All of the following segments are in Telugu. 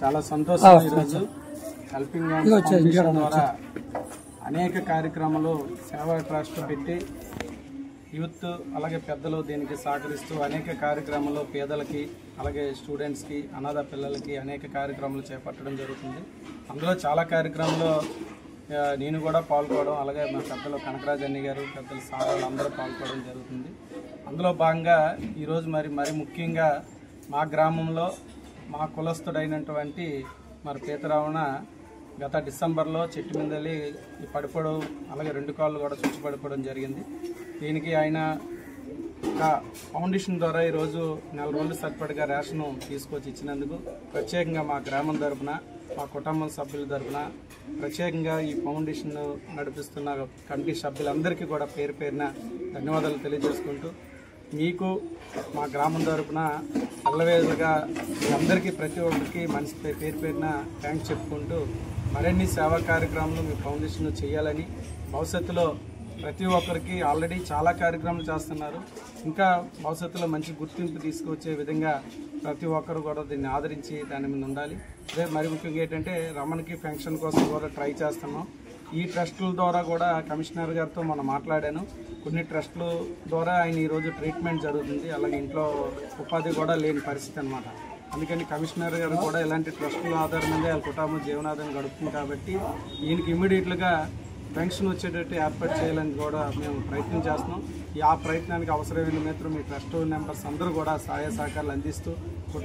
చాలా సంతోషం. ఈరోజు హెల్పింగ్ హ్యాండ్స్ ఫౌండేషన్ ద్వారా అనేక కార్యక్రమాలు సేవా ట్రస్ట్ పెట్టి యూత్ అలాగే పెద్దలు దీనికి సహకరిస్తూ అనేక కార్యక్రమాలు పేదలకి అలాగే స్టూడెంట్స్కి అనాథ పిల్లలకి అనేక కార్యక్రమాలు చేపట్టడం జరుగుతుంది. అందులో చాలా కార్యక్రమాలు నేను కూడా పాల్గొనడం అలాగే మా పెద్దలు కనకరాజ్ అన్ని గారు పెద్దలు సారాలు అందరూ పాల్గొనడం జరుగుతుంది. అందులో భాగంగా ఈరోజు మరి ముఖ్యంగా మా గ్రామంలో మా కులస్తుడైనటువంటి మరి పీతరావణ గత డిసెంబర్లో చెట్టు మీద పడిపోవడం అలాగే 2 కాళ్ళు కూడా చుచ్చి పడిపోవడం జరిగింది. దీనికి ఆయన ఫౌండేషన్ ద్వారా ఈరోజు 4 రోజులు సరిపడగా రేషన్ తీసుకొచ్చి ఇచ్చినందుకు ప్రత్యేకంగా మా గ్రామం తరఫున మా కుటుంబం సభ్యుల తరఫున ప్రత్యేకంగా ఈ ఫౌండేషన్ నడిపిస్తున్న కమిటీ సభ్యులందరికీ కూడా పేరు పేరున ధన్యవాదాలు తెలియజేసుకుంటూ మీకు మా గ్రామం తరఫున అల్లవేలుగా మీ అందరికీ ప్రతి ఒక్కరికి మనసు పేరు పేరున థ్యాంక్స్ చెప్పుకుంటూ మరిన్ని సేవా కార్యక్రమాలు మీ ఫౌండేషన్ చేయాలని భవిష్యత్తులో ప్రతి ఒక్కరికి ఆల్రెడీ చాలా కార్యక్రమాలు చేస్తున్నారు. ఇంకా భవిష్యత్తులో మంచి గుర్తింపు తీసుకొచ్చే విధంగా ప్రతి ఒక్కరు కూడా దీన్ని ఆదరించి దాని మీద ఉండాలి. అదే మరి ముఖ్యంగా ఏంటంటే రమణకి పెన్షన్ కోసం కూడా ట్రై చేస్తున్నాం. ఈ ట్రస్టుల ద్వారా కూడా కమిషనర్ గారితో మనం మాట్లాడాను. కొన్ని ట్రస్టుల ద్వారా ఆయన ఈరోజు ట్రీట్మెంట్ జరుగుతుంది. అలాగే ఇంట్లో ఉపాధి కూడా లేని పరిస్థితి అనమాట. అందుకని కమిషనర్ గారు కూడా ఇలాంటి ట్రస్టుల ఆధారం మీద వాళ్ళ కుటుంబం జీవనాధారం గడుపుతుంది కాబట్టి ఈయనకి ఇమ్మీడియట్గా పెన్షన్ వచ్చేటట్టు ఏర్పాటు చేయాలని కూడా మేము ప్రయత్నం చేస్తున్నాం. ఆ ప్రయత్నానికి అవసరమైన మిత్రులు మీ ట్రస్ట్ మెంబర్స్ అందరూ కూడా సహాయ సహకారాలు అందిస్తూ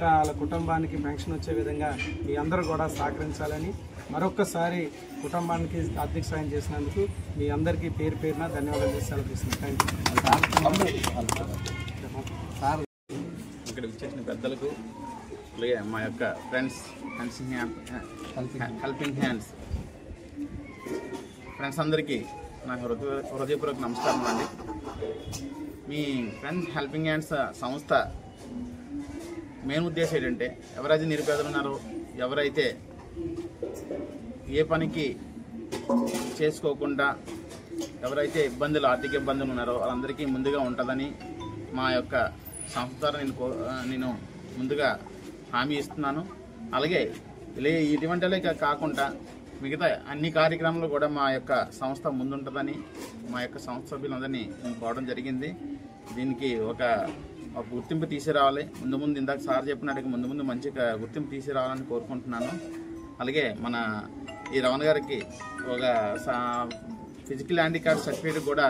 వాళ్ళ కుటుంబానికి పెన్షన్ వచ్చే విధంగా మీ అందరూ కూడా సహకరించాలని మరొక్కసారి కుటుంబానికి ఆర్థిక సాయం చేసినందుకు మీ అందరికీ పేరు పేరున ధన్యవాదాలు చేసి సెలవుస్తున్నాను. Thank you. ఇక్కడ విచ్చేసిన పెద్దలకు అలాగే మా యొక్క ఫ్రెండ్స్ హెల్పింగ్ హ్యాండ్స్ ఫ్రెండ్స్ అందరికీ నా హృదయపూర్వక నమస్కారం అండి. మీ ఫ్రెండ్స్ హెల్పింగ్ హ్యాండ్స్ సంస్థ మెయిన్ ఉద్దేశం ఏంటంటే ఎవరైతే నిరుపేదలు ఉన్నారో ఎవరైతే ఏ పనికి చేసుకోకుండా ఎవరైతే ఆర్థిక ఇబ్బందులు ఉన్నారో వాళ్ళందరికీ ముందుగా ఉంటుందని మా యొక్క సంస్థ ద్వారా నేను ముందుగా హామీ ఇస్తున్నాను. అలాగే ఇటువంటిలే కాకుండా మిగతా అన్ని కార్యక్రమాలు కూడా మా యొక్క సంస్థ ముందుంటుందని మా యొక్క సంస్థ సభ్యులందరినీ పోవడం జరిగింది. దీనికి ఒక గుర్తింపు తీసుకురావాలి. ముందు ఇందాక సార్ చెప్పినట్టుగా ముందు మంచి గుర్తింపు తీసుకురావాలని కోరుకుంటున్నాను. అలాగే మన ఈ రమణ గారికి ఒక ఫిజికల్ హ్యాండిక్యాప్ సర్టిఫికేట్ కూడా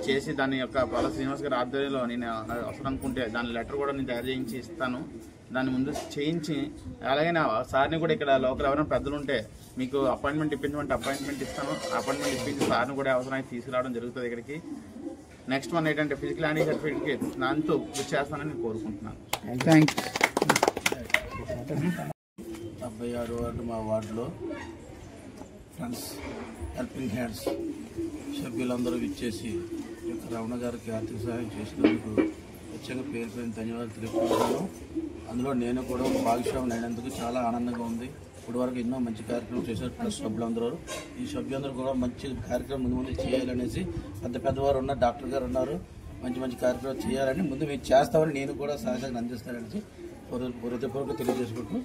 చేసి దాని యొక్క పల్ల శ్రీనివాస్ గారి ఆధ్వర్యంలో నేను అవసరం అనుకుంటే దాని లెటర్ కూడా నేను తయారు చేయించి ఇస్తాను. దాన్ని ముందు చేయించి అలాగే సార్ని కూడా ఇక్కడ లోకల్ ఎవరైనా పెద్దలు ఉంటే మీకు అపాయింట్మెంట్ ఇప్పించమంటే అపాయింట్మెంట్ ఇస్తాను. అపాయింట్మెంట్ ఇప్పించి సార్ని కూడా అవసరమైతే తీసుకురావడం జరుగుతుంది ఇక్కడికి. నెక్స్ట్ వన్ ఏంటంటే ఫిజికల్ హ్యాండిక్యాప్ సర్టిఫికేట్ దాంతో కృషి చేస్తానని నేను కోరుకుంటున్నాను. 76 వార్డు మా వార్డులో ఫ్రెండ్స్ హెల్పింగ్ హ్యాండ్స్ సభ్యులందరూ ఇచ్చేసి రమణ గారికి ఆర్థిక సహాయం చేసినందుకు ప్రత్యేకంగా పేరు పేరు ధన్యవాదాలు తెలుపుకుంటున్నాను. అందులో నేను కూడా ఒక భాగస్వామి అయినందుకు చాలా ఆనందంగా ఉంది. ఇప్పటి వరకు ఎన్నో మంచి కార్యక్రమం చేశారు ట్రస్ట్ సభ్యులందరూ. ఈ సభ్యులందరూ కూడా మంచి కార్యక్రమం ముందు చేయాలనేసి పెద్దవారు ఉన్నారు, డాక్టర్ గారు ఉన్నారు, మంచి కార్యక్రమం చేయాలని ముందు మీరు చేస్తామని నేను కూడా సహజంగా అందిస్తానని హృదయపూర్వకంగా తెలియజేసుకుంటూ